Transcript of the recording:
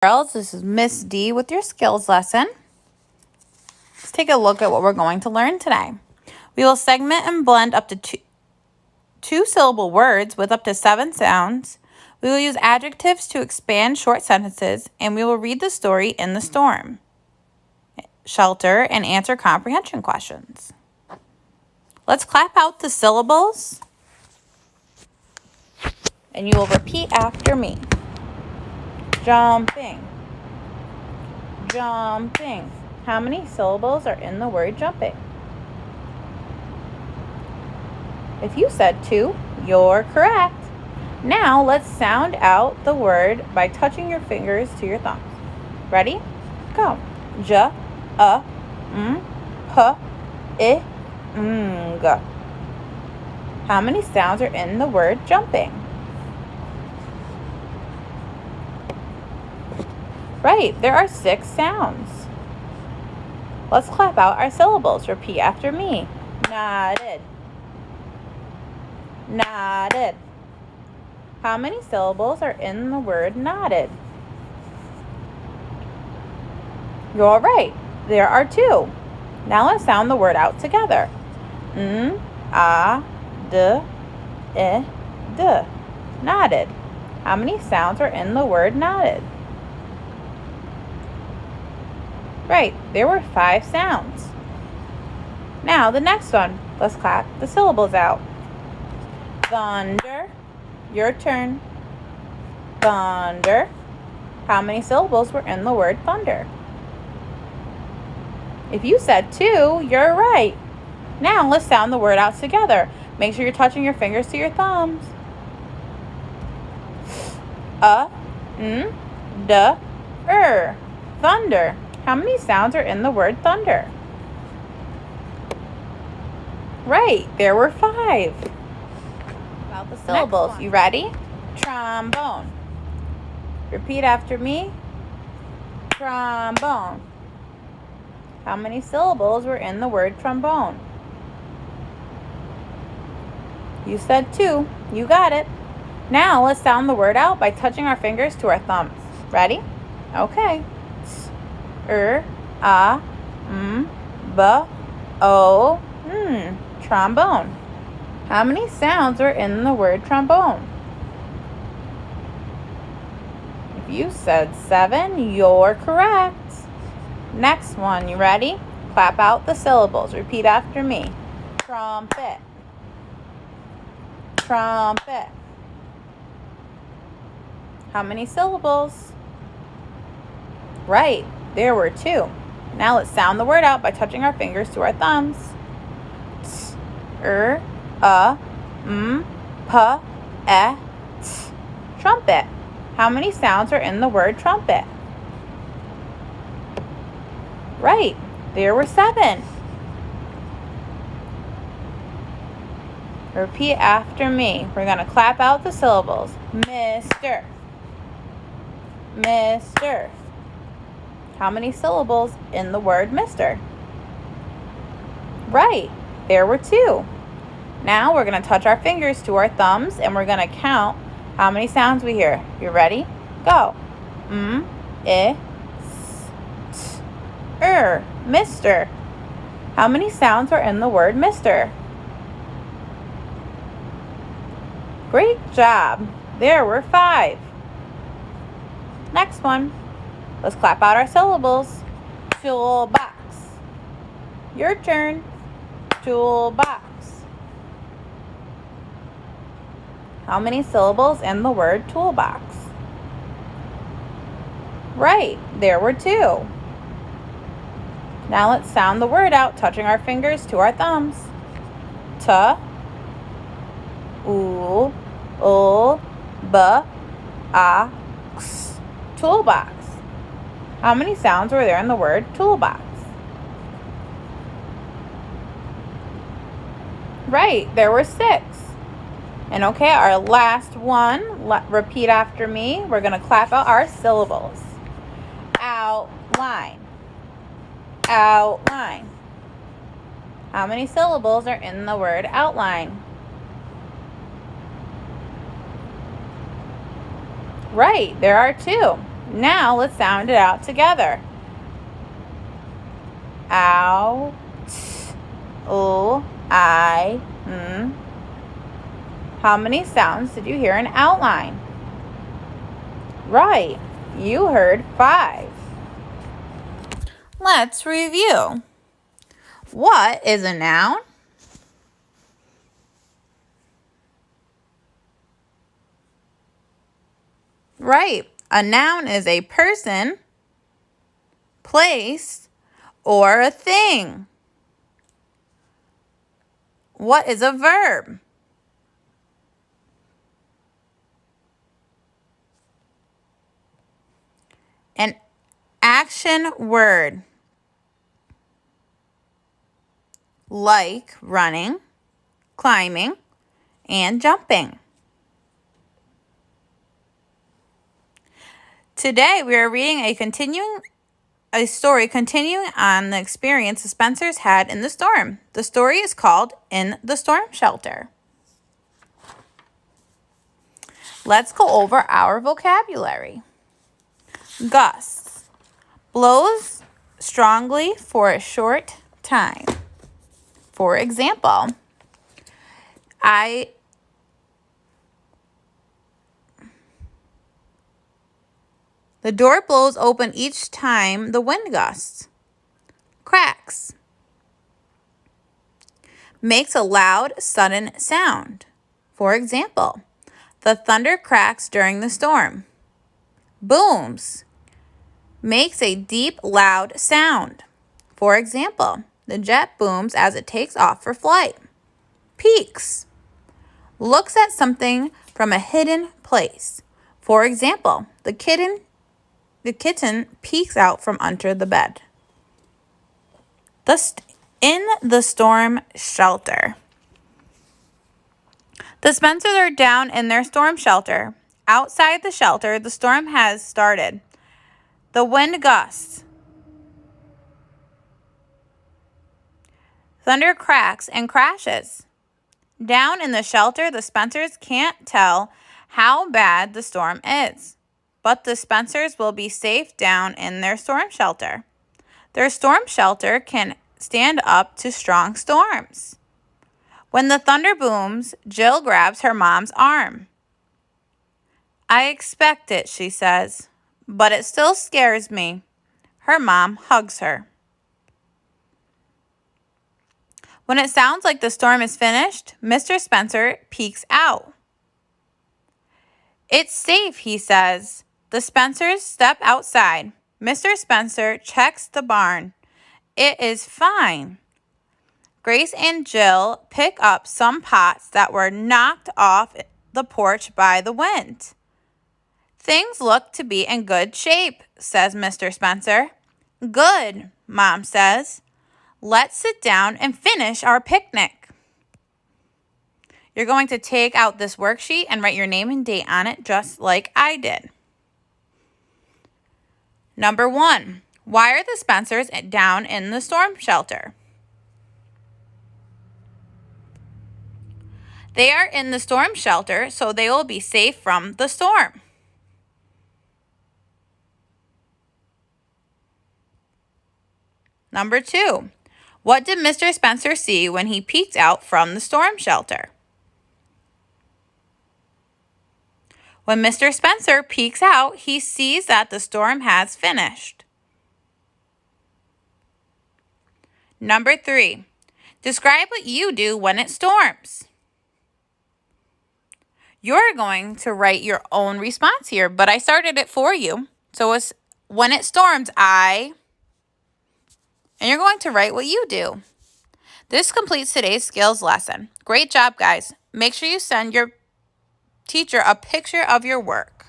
Girls, this is Miss D with your skills lesson. Let's take a look at what we're going to learn today. We will segment and blend up to two-syllable words with up to 7 sounds. We will use adjectives to expand short sentences, and we will read the story In the Storm, Shelter, and answer comprehension questions. Let's clap out the syllables, and you will repeat after me. Jumping. Jumping. How many syllables are in the word jumping? If you said 2, you're correct. Now let's sound out the word by touching your fingers to your thumbs. Ready? Go. J, p, I, ng. How many sounds are in the word jumping? Right, there are 6 sounds. Let's clap out our syllables. Repeat after me. Nodded. Nodded. How many syllables are in the word nodded? You're right, there are 2. Now let's sound the word out together. N, a, d, I, d. Nodded. How many sounds are in the word nodded? Right, there were 5 sounds. Now the next one, let's clap the syllables out. Thunder, your turn. Thunder. How many syllables were in the word thunder? If you said 2, you're right. Now let's sound the word out together. Make sure you're touching your fingers to your thumbs. N, d, thunder. How many sounds are in the word thunder? Right, there were 5. About the syllables. You ready? Trombone. Repeat after me. Trombone. How many syllables were in the word trombone? You said 2. You got it. Now let's sound the word out by touching our fingers to our thumbs. Ready? Okay. A, b, o, trombone. How many sounds are in the word trombone? If you said 7, you're correct. Next one, you ready? Clap out the syllables. Repeat after me. Trumpet. Trumpet. How many syllables? Right, there were 2. Now let's sound the word out by touching our fingers to our thumbs. T, a, p, e, t. Trumpet. How many sounds are in the word trumpet? Right, there were 7. Repeat after me. We're going to clap out the syllables. Mister. Mister. How many syllables in the word mister? Right, there were 2. Now we're going to touch our fingers to our thumbs and we're going to count how many sounds we hear. You ready? Go. I, s, t, mister. How many sounds are in the word mister? Great job. There were 5. Next one. Let's clap out our syllables. Toolbox. Your turn. Toolbox. How many syllables in the word toolbox? Right, there were 2. Now let's sound the word out, touching our fingers to our thumbs. T, oo, ul, b, a, x. Toolbox. How many sounds were there in the word toolbox? Right, there were 6. And okay, our last one, repeat after me. We're going to clap out our syllables. Outline. Outline. How many syllables are in the word outline? Right, there are 2. Now let's sound it out together. Out, I. How many sounds did you hear in outline? Right, you heard 5. Let's review. What is a noun? Right, a noun is a person, place, or a thing. What is a verb? An action word, like running, climbing, and jumping. Today we are reading a story continuing on the experience the Spencers had in the storm. The story is called In the Storm Shelter. Let's go over our vocabulary. Gusts. Blows strongly for a short time. For example, the door blows open each time the wind gusts. Cracks. Makes a loud, sudden sound. For example, the thunder cracks during the storm. Booms. Makes a deep, loud sound. For example, the jet booms as it takes off for flight. Peeks. Looks at something from a hidden place. For example, the kitten peeks out from under the bed. In the storm shelter. The Spencers are down in their storm shelter. Outside the shelter, the storm has started. The wind gusts. Thunder cracks and crashes. Down in the shelter, the Spencers can't tell how bad the storm is. But the Spencers will be safe down in their storm shelter. Their storm shelter can stand up to strong storms. When the thunder booms, Jill grabs her mom's arm. I expect it, she says, but it still scares me. Her mom hugs her. When it sounds like the storm is finished, Mr. Spencer peeks out. It's safe, he says. The Spencers step outside. Mr. Spencer checks the barn. It is fine. Grace and Jill pick up some pots that were knocked off the porch by the wind. Things look to be in good shape, says Mr. Spencer. Good, Mom says. Let's sit down and finish our picnic. You're going to take out this worksheet and write your name and date on it just like I did. Number 1, why are the Spencers down in the storm shelter? They are in the storm shelter so they will be safe from the storm. Number 2, what did Mr. Spencer see when he peeked out from the storm shelter? When Mr. Spencer peeks out, he sees that the storm has finished. Number 3, describe what you do when it storms. You're going to write your own response here, but I started it for you. So it's when it storms, and you're going to write what you do. This completes today's skills lesson. Great job, guys. Make sure you send your teacher a picture of your work.